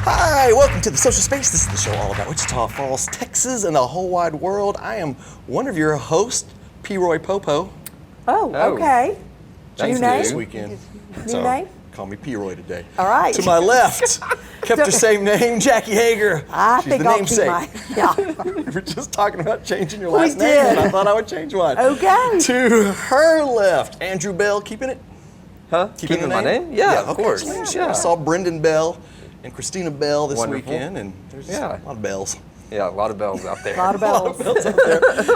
Hi, welcome to the Social Space. This is the show all about Wichita Falls, Texas, and the whole wide world. I am one of your hosts, 𝗲𝗏 𝗏𝗀. Oh, okay. Changed New it name? this weekend. New name? Call me 𝗲𝗏 today. All right. To my left, kept her same name, Jackie Hoegger. I She's think the I'll namesake. keep my, We were just talking about changing your We last name, did. and I thought I would change one. Okay. To her left, Andrew Bell, keeping it? Huh? Keeping the my name? Yeah, of okay. course. I saw Brendan Bell and Christina Bell this Wonderful. weekend, and there's a lot of bells. Yeah, a lot of bells out there. A lot of bells.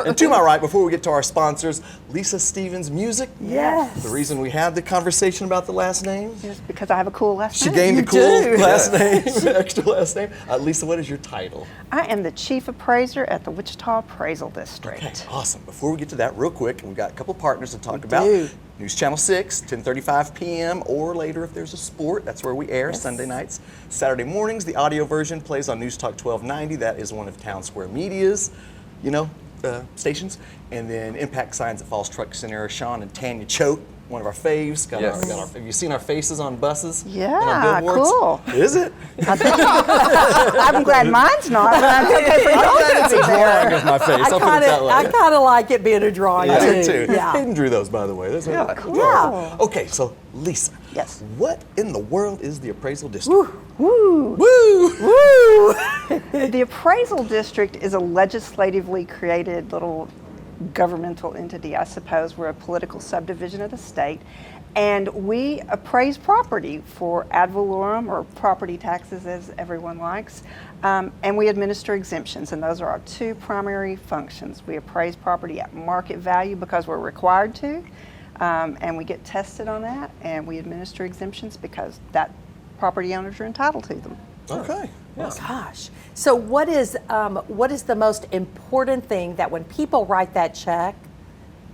And to my right, before we get to our sponsors, Lisa Stephens-Musick. Yes. The reason we had the conversation about the last name. Just because I have a cool last She name. gained You a cool do. last name, extra last name. Lisa, what is your title? I am the Chief Appraiser at the Wichita Appraisal District. Okay, awesome. Before we get to that, real quick, we've got a couple partners to talk about. do. News Channel 6, 10:35 p.m. or later if there's a sport. That's where we air Sunday nights. Saturday mornings, the audio version plays on NewsTalk 1290. That is one of Townsquare Media's, stations. And then Impact Signs at Falls Truck Center. Sean and Tanya Choate, one of our faves. Have you seen our faces on buses? Yeah, and on billboards? cool. Is it? I'm glad mine's not, but I'm okay for I'm yours glad to it's be a there. drawing of my face. I I'll put it that way. kind of like it being a drawing I too. do too. Yeah. Hayden drew those, by the way. Those are cool. Yeah. Okay, so Lisa. Yes. What in the world is the appraisal district? Woo. Woo! Woo! The Appraisal District is a legislatively created little governmental entity, I suppose. We're a political subdivision of the state. And we appraise property for ad valorem, or property taxes as everyone likes. And we administer exemptions, and those are our two primary functions. We appraise property at market value because we're required to, and we get tested on that, and we administer exemptions because that property owners are entitled to them. Okay. Yeah. Gosh. So what is the most important thing that when people write that check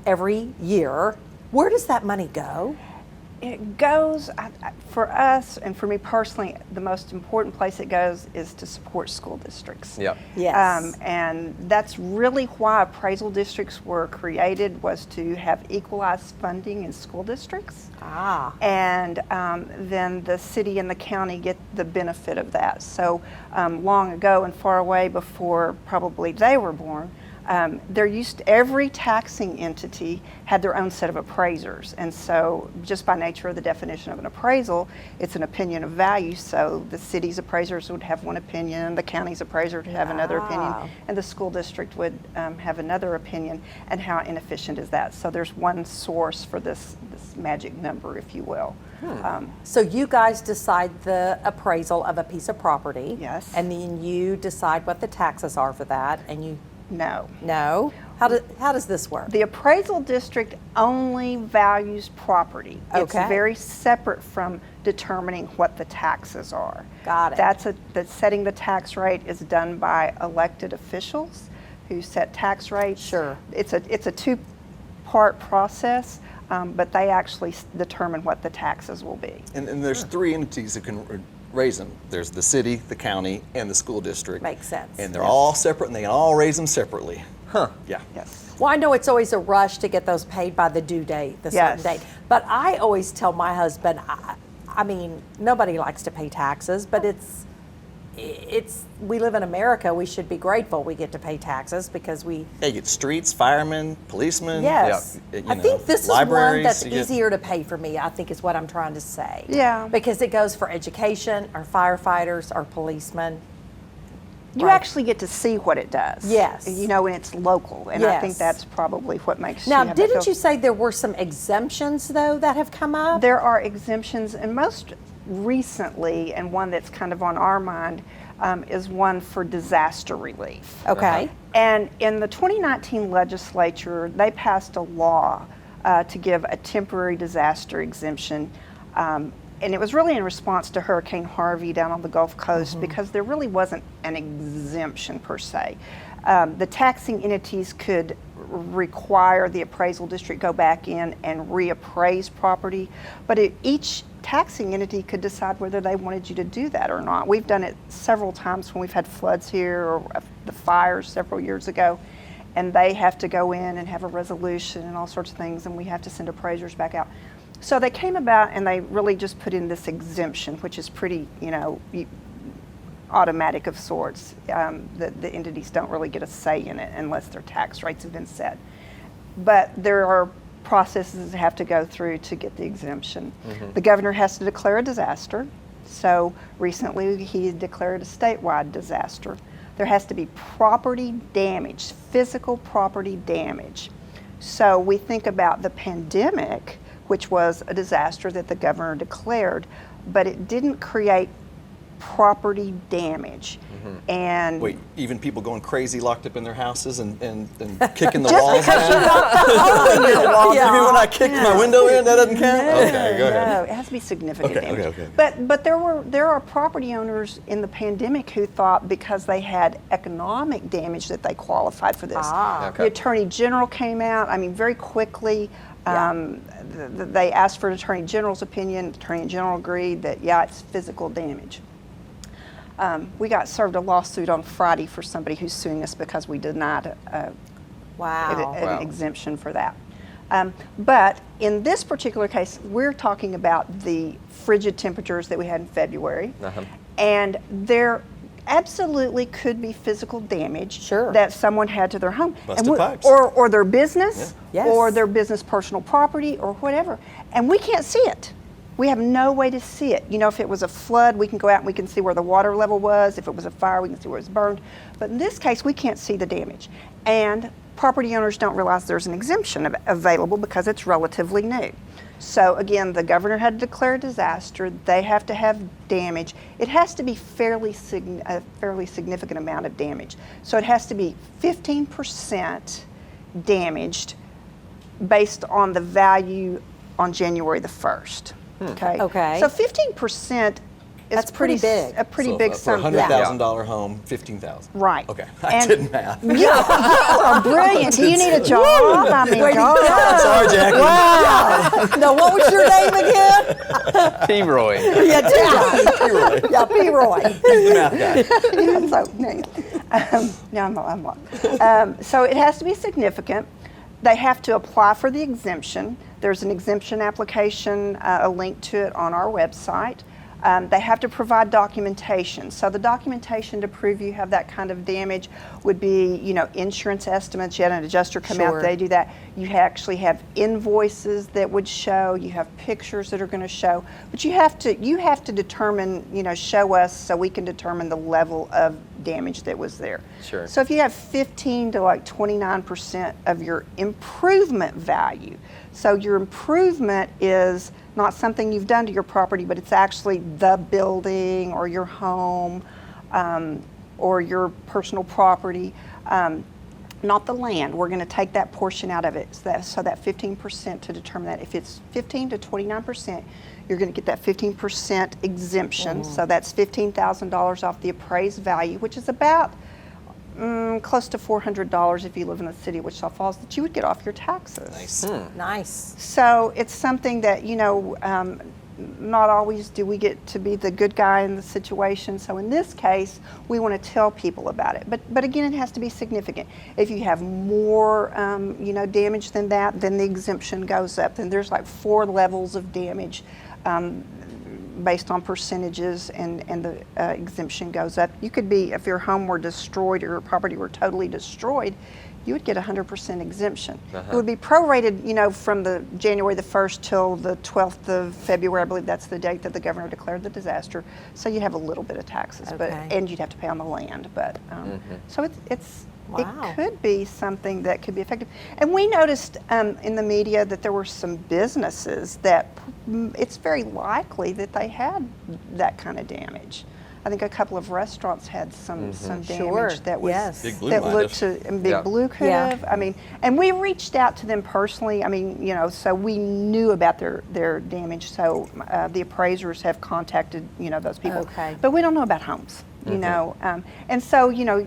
every year, where does that money go? It goes, for us, and for me personally, the most important place it goes is to support school districts. Yeah. Yes. And that's really why appraisal districts were created, was to have equalized funding in school districts. Ah. And then the city and the county get the benefit of that. So long ago and far away, before probably they were born, every taxing entity had their own set of appraisers. And so just by nature of the definition of an appraisal, it's an opinion of value. So the city's appraisers would have one opinion, the county's appraiser would have another opinion, and the school district would have another opinion. And how inefficient is that? So there's one source for this magic number, if you will. So you guys decide the appraisal of a piece of property. Yes. And then you decide what the taxes are for that, and you No. How does this work? The appraisal district only values property. It's Okay. very separate from determining what the taxes are. Got it. Setting the tax rate is done by elected officials who set tax rates. Sure. It's a two-part process, but they actually determine what the taxes will be. And there's three entities that can raise them. There's the city, the county, and the school district. Makes sense. And they're all separate, and they can all raise them separately. Huh. Yeah. Yes. Well, I know it's always a rush to get those paid by the due date, the certain Yes. date. But I always tell my husband, I mean, nobody likes to pay taxes, but we live in America. We should be grateful we get to pay taxes because we. Yeah, you get streets, firemen, policemen. Yes. Yeah, I think this is one libraries, that's you get- easier to pay for me, I think is what I'm trying to say. Yeah. Because it goes for education, our firefighters, our policemen. You Right. actually get to see what it does. Yes. And it's local, and I think Yes. that's probably what makes Now, you have that didn't feel- you say there were some exemptions, though, that have come up? There are exemptions, and most recently, and one that's kind of on our mind, is one for disaster relief. Okay. And in the 2019 legislature, they passed a law to give a temporary disaster exemption. And it was really in response to Hurricane Harvey down on the Gulf Coast, because there really wasn't an exemption per se. The taxing entities could require the appraisal district go back in and reappraise property, but each taxing entity could decide whether they wanted you to do that or not. We've done it several times when we've had floods here or the fires several years ago, and they have to go in and have a resolution and all sorts of things, and we have to send appraisers back out. So they came about and they really just put in this exemption, which is pretty, automatic of sorts. The entities don't really get a say in it unless their tax rates have been set. But there are processes that have to go through to get the exemption. The governor has to declare a disaster. So recently he declared a statewide disaster. There has to be property damage, physical property damage. So we think about the pandemic, which was a disaster that the governor declared, but it didn't create property damage. And Wait, even people going crazy locked up in their houses and kicking the just walls because you're down? not owning your wall. You mean when I kicked my window in, that doesn't count? Okay, go ahead. No, it has to be significant Okay, damage. okay. But there are property owners in the pandemic who thought because they had economic damage that they qualified for this. Ah. Okay. The Attorney General came out, I mean, very quickly. They asked for an Attorney General's opinion. The Attorney General agreed that, yeah, it's physical damage. We got served a lawsuit on Friday for somebody who's suing us because we denied Wow. an exemption for that. But in this particular case, we're talking about the frigid temperatures that we had in February. And there absolutely could be physical damage Sure. that someone had to their home. Busted pipes. Or their business, Yeah. or Yes. their business personal property, or whatever. And we can't see it. We have no way to see it. You know, if it was a flood, we can go out and we can see where the water level was. If it was a fire, we can see where it was burned. But in this case, we can't see the damage. And property owners don't realize there's an exemption available because it's relatively new. So again, the governor had to declare a disaster. They have to have damage. It has to be a fairly significant amount of damage. So it has to be 15% damaged based on the value on January the 1st. Okay. Okay. So 15% is That's pretty big. A pretty So big for a sum. $100,000 home, 15,000. Right. Okay, I And- did math. You are brilliant. Do you need a job? I mean, Way to God. go. Sorry, Jackie. Wow. No, what was your name again? 𝗧𝘅. Yeah, T-Roy. P-Roy. Yeah, P-Roy. He's the math guy. No, I'm not. So it has to be significant. They have to apply for the exemption. There's an exemption application, a link to it on our website. They have to provide documentation. So the documentation to prove you have that kind of damage would be, you know, insurance estimates. You had an adjuster come Sure. out, they do that. You actually have invoices that would show. You have pictures that are going to show. But you have to determine, you know, show us so we can determine the level of damage that was there. Sure. So if you have 15 to like 29% of your improvement value, so your improvement is not something you've done to your property, but it's actually the building or your home or your personal property, not the land. We're going to take that portion out of it. So that 15% to determine that. If it's 15 to 29%, you're going to get that 15% exemption. So that's $15,000 off the appraised value, which is about close to $400 if you live in the city of Wichita Falls that you would get off your taxes. Nice. Nice. So it's something that, you know, not always do we get to be the good guy in the situation. So in this case, we want to tell people about it. But again, it has to be significant. If you have more, you know, damage than that, then the exemption goes up. Then there's like 4 levels of damage based on percentages, and the exemption goes up. You could be, if your home were destroyed or your property were totally destroyed, you would get 100% exemption. It would be prorated, you know, from the January the 1st till the 12th of February. I believe that's the date that the governor declared the disaster. So you'd have a little bit of taxes, but Okay. and you'd have to pay on the land. But so it's Wow. it could be something that could be effective. And we noticed in the media that there were some businesses that it's very likely that they had that kind of damage. I think a couple of restaurants had some damage Sure. that was Yes. Big Blue that might looked have. to, and Big Yeah. Blue could Yeah. have. I mean, and we reached out to them personally. I mean, you know, so we knew about their damage. So the appraisers have contacted, you know, those people. Okay. But we don't know about homes. You know, and so you know,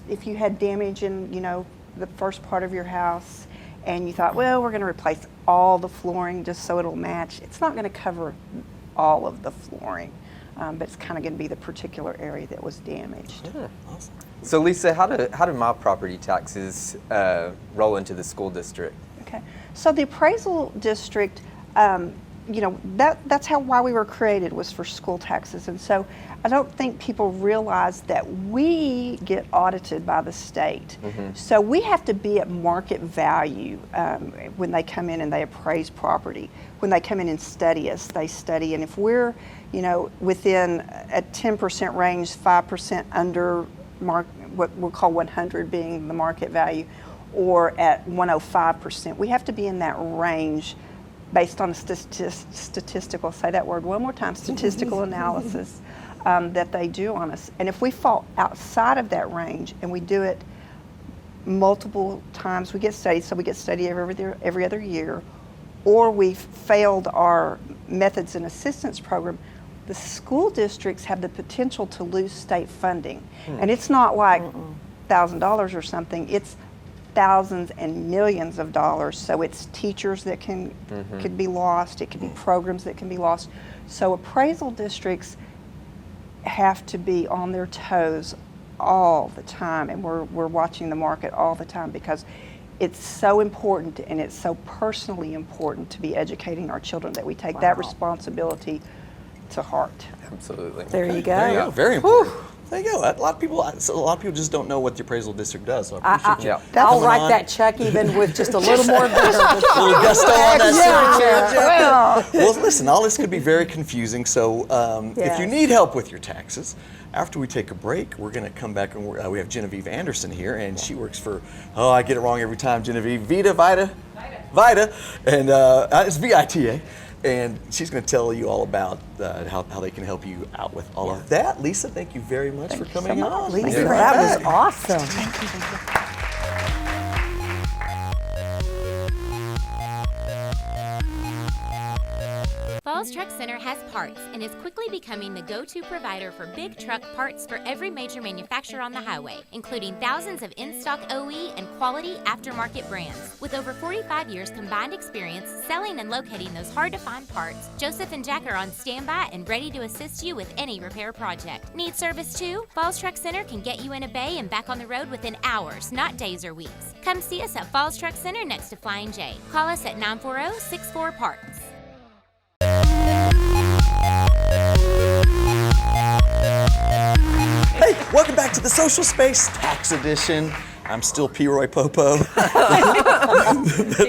if you had damage in, you know, the first part of your house, and you thought, well, we're going to replace all the flooring just so it'll match. It's not going to cover all of the flooring, but it's kind of going to be the particular area that was damaged. Awesome. So Lisa, how do my property taxes roll into the school district? Okay, so the appraisal district that's why we were created, was for school taxes. And so I don't think people realize that we get audited by the state. So we have to be at market value when they come in and they appraise property. When they come in and study us, they study. And if we're, within a 10% range, 5% under what we'll call 100 being the market value, or at 105%, we have to be in that range based on a statistical, say that word one more time, statistical analysis that they do on us. And if we fall outside of that range and we do it multiple times, we get studied, so we get studied every other year, or we've failed our methods and assistance program, the school districts have the potential to lose state funding. And it's not like $1,000 or something, it's thousands and millions of dollars. So it's teachers that could be lost, it could be programs that can be lost. So appraisal districts have to be on their toes all the time, and we're watching the market all the time, because it's so important and it's so personally important to be educating our children that we take that responsibility to heart. Absolutely. There you go. There you go. Very important. There you go. A lot of people just don't know what the appraisal district does. So I appreciate you. I'll coming write on. that check even with just a little more vigor. Little gusto on that signature. Well, Well, listen, all this could be very confusing. So if you Yes. need help with your taxes, after we take a break, we're going to come back and we have Genevieve Anderson here, and she works for, I get it wrong every time, Genevieve, VITA, and it's VITA. And she's going to tell you all about how they can help you out with all of that. Lisa, thank you very much for coming so much. on. Lisa, We'll be right that was back. awesome. 𝗧𝘅 Truck Center has parts and is quickly becoming the go-to provider for big truck parts for every major manufacturer on the highway, including thousands of in-stock OE and quality aftermarket brands. With over 45 years combined experience selling and locating those hard-to-find parts, Joseph and Jack are on standby and ready to assist you with any repair project. Need service too? 𝗧𝘅 Truck Center can get you in a bay and back on the road within hours, not days or weeks. Come see us at 𝗧𝘅 Truck Center next to Flying J. Call us at 940-64-PARTS. Hey, welcome back to the Social Space Tax Edition. I'm still 𝗲𝗍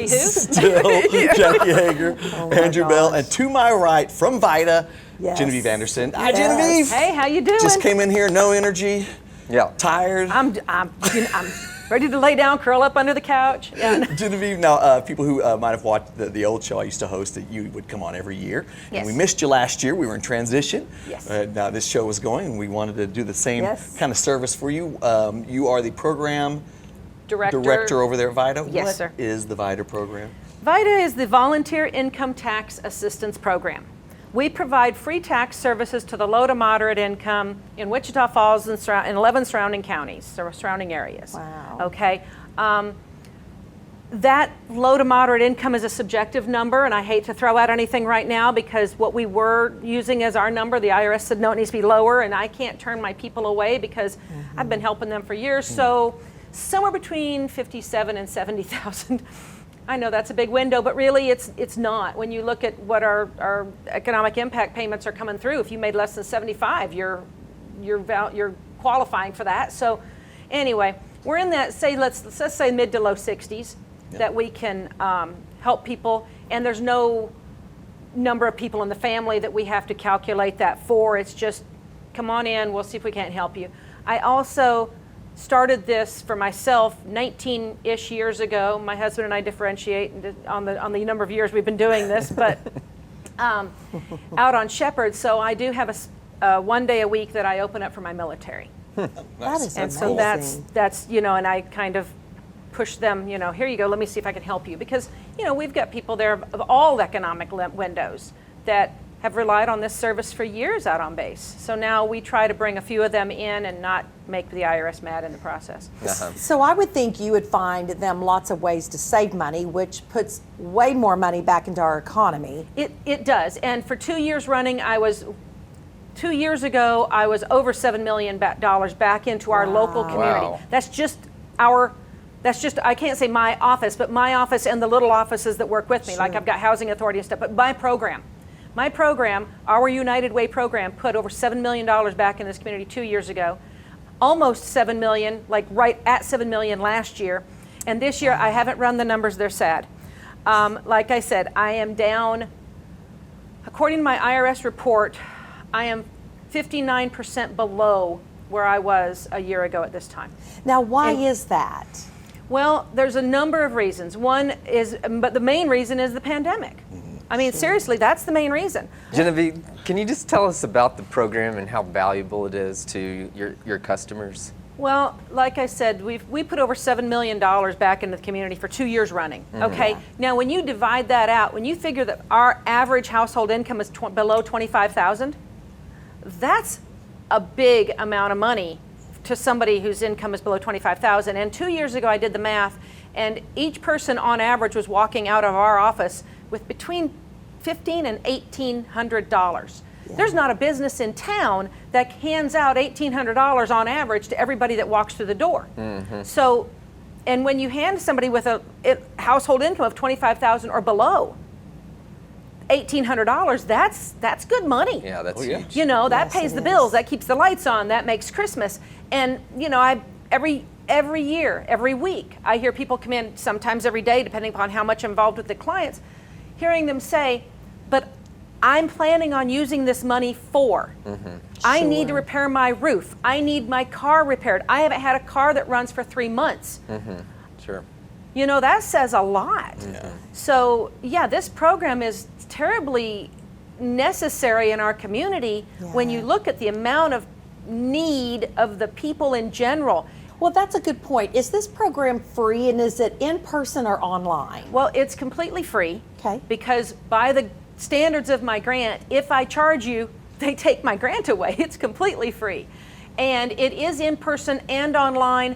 Still Jackie Hager, Andrew Bell, and to my right from VITA, Yes. Genevieve Anderson. Hi, Yes. Genevieve. Hey, how you doing? Just came in here, no energy, Yeah. tired. I'm ready to lay down, curl up under the couch. Yeah. Genevieve, now people who might have watched the old show I used to host, that you would come on every year. Yes. And we missed you last year. We were in transition. Yes. Now this show was going, and we wanted to do the same Yes. kind of service for you. You are the program Director. over there at VITA. Yes, What sir. is the VITA program? VITA is the Volunteer Income Tax Assistance Program. We provide free tax services to the low to moderate income in Wichita Falls and 11 surrounding counties, surrounding areas. Wow. Okay. That low to moderate income is a subjective number, and I hate to throw out anything right now, because what we were using as our number, the IRS said no, it needs to be lower, and I can't turn my people away because I've been helping them for years. So somewhere between 57 and 70,000. I know that's a big window, but really it's not. When you look at what our economic impact payments are coming through, if you made less than 75, you're qualifying for that. So anyway, we're in that, let's say mid to low 60s that we can help people, and there's no number of people in the family that we have to calculate that for. It's just, come on in, we'll see if we can't help you. I also started this for myself 19-ish years ago. My husband and I differentiate on the number of years we've been doing this, but out on Shepherd. So I do have a one day a week that I open up for my military. That is And so amazing. that's and I kind of push them, here you go, let me see if I can help you. Because, we've got people there of all economic windows that have relied on this service for years out on base. So now we try to bring a few of them in and not make the IRS mad in the process. So I would think you would find them lots of ways to save money, which puts way more money back into our economy. It does. And for 2 years running, 2 years ago, I was over $7 million back into our local community. Wow. That's just our That's just, I can't say my office, but my office and the little offices that work with me. Like Sure. I've got housing authority and stuff, but my program, our United Way program, put over $7 million back in this community 2 years ago. Almost 7 million, like right at 7 million last year. And this year, I haven't run the numbers, they're sad. Like I said, I am down, according to my IRS report, I am 59% below where I was a year ago at this time. Now, why is that? Well, there's a number of reasons. One is, but the main reason is the pandemic. I mean, seriously, that's the main reason. Genevieve, can you just tell us about the program and how valuable it is to your customers? Well, like I said, we put over $7 million back into the community for 2 years running. Okay, now when you divide that out, when you figure that our average household income is below $25,000, that's a big amount of money to somebody whose income is below $25,000. And 2 years ago, I did the math, and each person on average was walking out of our office with between $1,500 and $1,800. There's not a business in town that hands out $1,800 on average to everybody that walks through the door. So, and when you hand somebody with a household income of $25,000 or below, $1,800, that's good money. Yeah, that's yeah. huge. You know, that Yes, pays it the is. bills, that keeps the lights on, that makes Christmas. And, you know, every year, every week, I hear people come in, sometimes every day, depending upon how much I'm involved with the clients, hearing them say, but I'm planning on using this money for. I need to Sure. repair my roof. I need my car repaired. I haven't had a car that runs for 3 months. Sure. You know, that says a lot. So, yeah, this program is terribly necessary in our community when you Yeah. look at the amount of need of the people in general. Well, that's a good point. Is this program free, and is it in person or online? Well, it's completely free. Okay. Because by the standards of my grant, if I charge you, they take my grant away. It's completely free. And it is in person and online,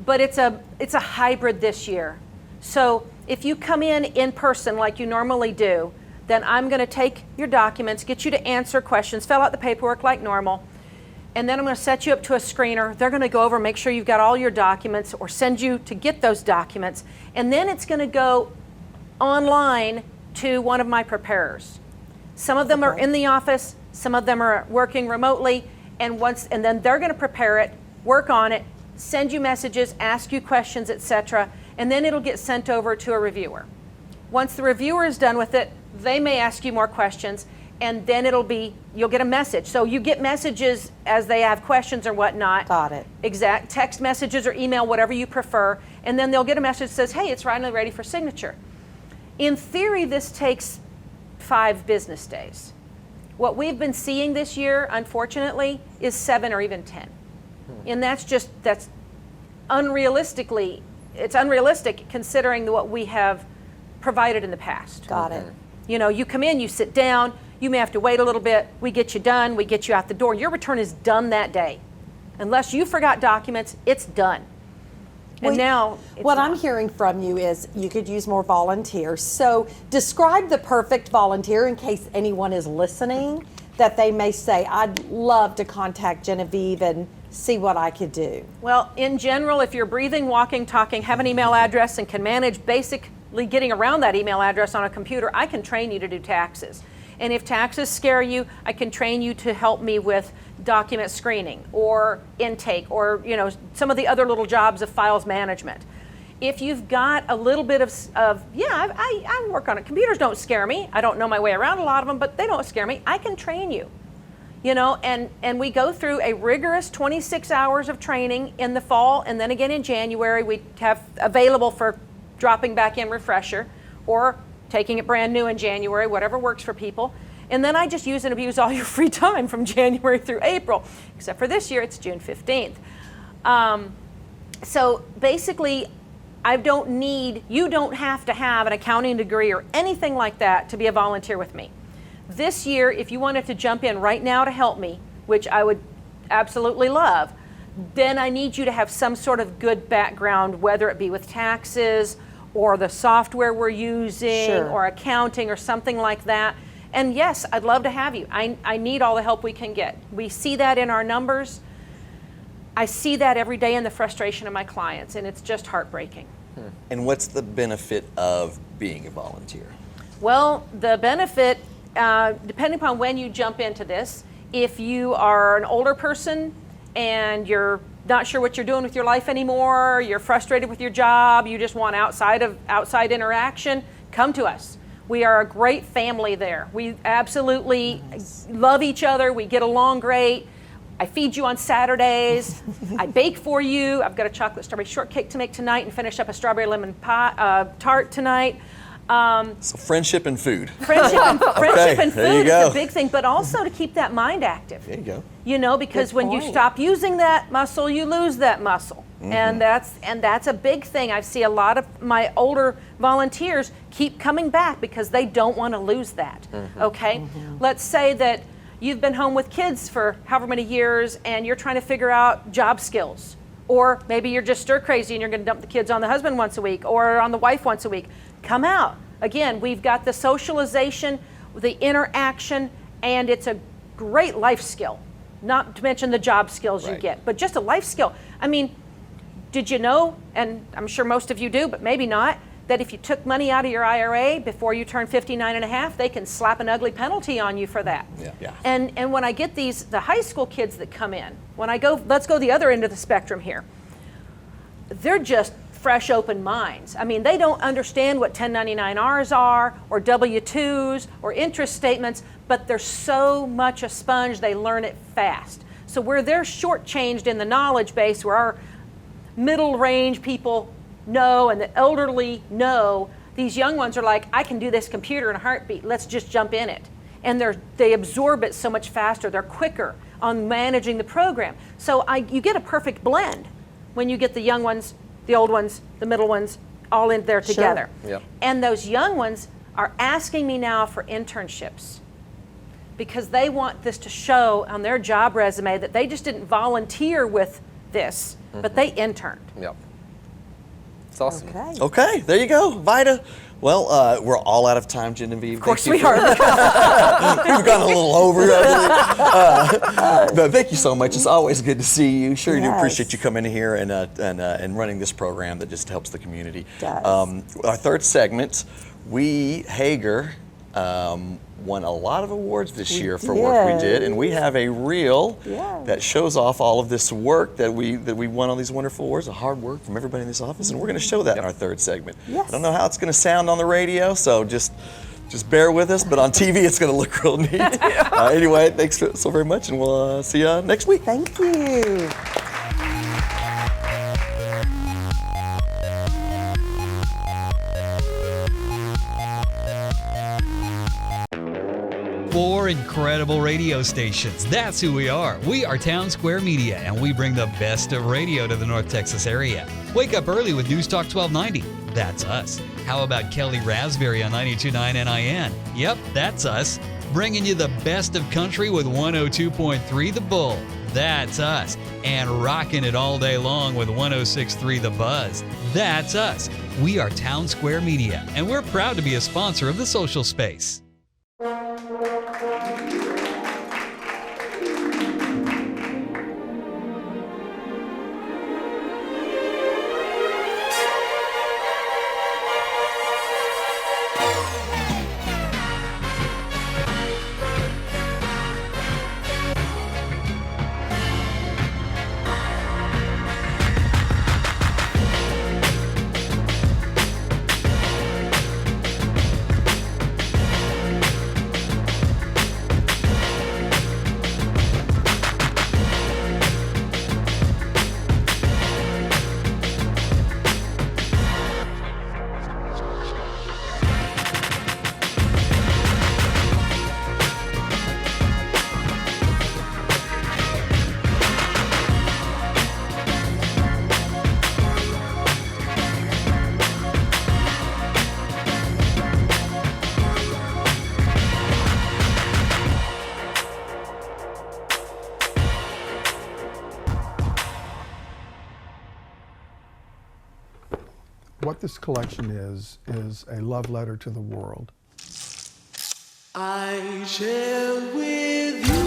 but it's a hybrid this year. So if you come in person like you normally do, then I'm going to take your documents, get you to answer questions, fill out the paperwork like normal, and then I'm going to set you up to a screener. They're going to go over and make sure you've got all your documents or send you to get those documents. And then it's going to go online to one of my preparers. Some of them are in the office, some of them are working remotely, and then they're going to prepare it, work on it, send you messages, ask you questions, etc., and then it'll get sent over to a reviewer. Once the reviewer is done with it, they may ask you more questions, and then you'll get a message. So you get messages as they have questions or whatnot. Got it. Exact text messages or email, whatever you prefer, and then they'll get a message that says, hey, it's finally ready for signature. In theory, this takes 5 business days. What we've been seeing this year, unfortunately, is 7 or even 10. And that's it's unrealistic considering what we have provided in the past. Got it. You know, you come in, you sit down, you may have to wait a little bit, we get you done, we get you out the door. Your return is done that day. Unless you forgot documents, it's done. And Well, now, it's what not. I'm hearing from you is you could use more volunteers. So describe the perfect volunteer in case anyone is listening, that they may say, I'd love to contact Genevieve and see what I could do. Well, in general, if you're breathing, walking, talking, have an email address, and can manage basically getting around that email address on a computer, I can train you to do taxes. And if taxes scare you, I can train you to help me with document screening or intake or, you know, some of the other little jobs of files management. If you've got a little bit I work on it. Computers don't scare me. I don't know my way around a lot of them, but they don't scare me. I can train you. You know, and we go through a rigorous 26 hours of training in the fall, and then again in January we have available for dropping back in refresher or taking it brand new in January, whatever works for people. And then I just use and abuse all your free time from January through April, except for this year it's June 15th. So basically, you don't have to have an accounting degree or anything like that to be a volunteer with me. This year, if you wanted to jump in right now to help me, which I would absolutely love, then I need you to have some sort of good background, whether it be with taxes or the software we're using Sure. or accounting or something like that. And yes, I'd love to have you. I need all the help we can get. We see that in our numbers. I see that every day in the frustration of my clients, and it's just heartbreaking. And what's the benefit of being a volunteer? Well, the benefit, depending upon when you jump into this, if you are an older person and you're not sure what you're doing with your life anymore, you're frustrated with your job, you just want outside interaction, come to us. We are a great family there. We absolutely love each other. We get along great. I feed you on Saturdays. I bake for you. I've got a chocolate strawberry shortcake to make tonight and finish up a strawberry lemon pie, tart tonight. So friendship and food. Friendship and there food you is go. a big thing, but also to keep that mind active. There you go. You know, because Good when you point. stop using that muscle, you lose that muscle. And that's a big thing. I see a lot of my older volunteers keep coming back because they don't want to lose that. Okay? Let's say that you've been home with kids for however many years and you're trying to figure out job skills. Or maybe you're just stir crazy and you're going to dump the kids on the husband once a week or on the wife once a week. Come out. Again, we've got the socialization, the interaction, and it's a great life skill. Not to mention the job skills you Right. get, but just a life skill. I mean, did you know, and I'm sure most of you do, but maybe not, that if you took money out of your IRA before you turn 59 and a half, they can slap an ugly penalty on you for that. Yeah. And when I get the high school kids that come in, let's go the other end of the spectrum here. They're just fresh, open minds. I mean, they don't understand what 1099-Rs are, or W-2s, or interest statements, but they're so much a sponge, they learn it fast. So where they're shortchanged in the knowledge base, where our middle range people know and the elderly know, these young ones are like, I can do this computer in a heartbeat, let's just jump in it. And they absorb it so much faster, they're quicker on managing the program. So you get a perfect blend when you get the young ones, the old ones, the middle ones, all in there together. Yep. And those young ones are asking me now for internships because they want this to show on their job resume that they just didn't volunteer with this, but they interned. Yep. It's awesome. Okay. Okay, there you go, VITA. Well, we're all out of time, Genevieve. Of course we are. We've gone a little over, I believe. But thank you so much. It's always good to see you. Sure, do Yes. appreciate you coming in here and running this program that just helps the community. Does. Our third segment, Hoegger won a lot of awards this year for work we did, and we have a reel Yeah. that shows off all of this work that we won all these wonderful awards, the hard work from everybody in this office, and we're going to show that in our third segment. Yes. I don't know how it's going to sound on the radio, so just bear with us, but on TV it's going to look real neat. Anyway, thanks so very much, and we'll see you next week. Thank you. Four incredible radio stations. That's who we are. We are Townsquare Media, and we bring the best of radio to the North Texas area. Wake up early with NewsTalk 1290. That's us. How about 𝗪𝗏 on 92.9 NIN? Yep, that's us. Bringing you the best of country with 102.3 The Bull. That's us. And rocking it all day long with 106.3 The Buzz. That's us. We are Townsquare Media, and we're proud to be a sponsor of the Social Space. What this collection is a love letter to the world. I share with you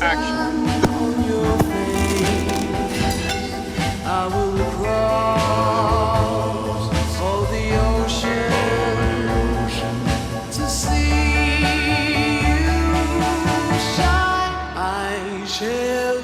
action. I will cross all the ocean to see you shine. I shall